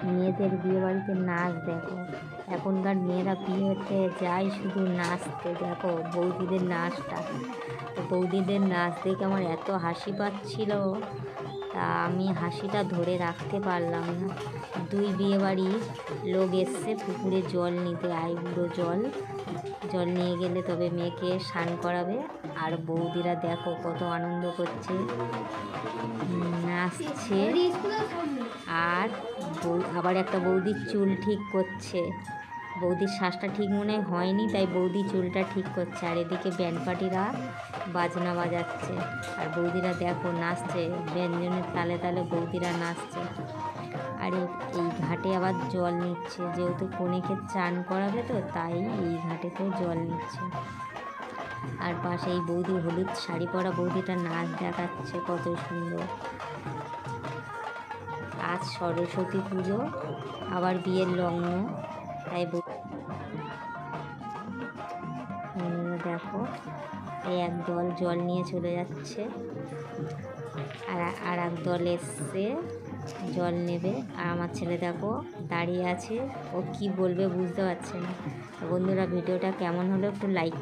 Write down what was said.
মেয়েদের বিয়ে বাড়িতে নাচ দেখো, এখনকার মেয়েরা বিয়েতে যায় শুধু নাচতে। দেখো বৌদিদের নাচটা, তো বৌদিদের নাচ দেখে আমার এত হাসি পাচ্ছিল, তা আমি হাসিটা ধরে রাখতে পারলাম না। দুই বিয়ে বাড়ির লোক এসছে পুকুরে জল নিতে, আইবুড়ো জল নিয়ে গেলে তবে মেয়েকে স্নান করাবে। আর বৌদিরা দেখো কত আনন্দ করছে, নাচছে। আর আবার একটা বৌদির চুল ঠিক করছে, বৌদির শ্বাসটা ঠিক মনে হয়নি, তাই বৌদি চুলটা ঠিক করছে। আর এদিকে ব্যান্ড পার্টিরা বাজনা বাজাচ্ছে, আর বৌদিরা দেখো নাচছে, ব্যঞ্জনের তালে তালে বৌদিরা নাচছে। আর এই ঘাটে আবার জল নিচ্ছে, যেহেতু কনেকে চান করাবে তো তাই এই ঘাটেতেও জল নিচ্ছে। আর পাশে এই বৌদি হলুদ শাড়ি পরা বৌদিটা নাচ দেখাচ্ছে কত সুন্দর। আজ সরস্বতী পুজো, আবার বিয়ের লগ্ন, তাই দেখো এই এক দল জল নিয়ে চলে যাচ্ছে, আর এক দল এসছে জল নেবে। আর আমার ছেলে দেখো দাঁড়িয়ে আছে, ও কি বলবে বুঝতে পারছে না। বন্ধুরা ভিডিওটা কেমন হলো একটু লাইক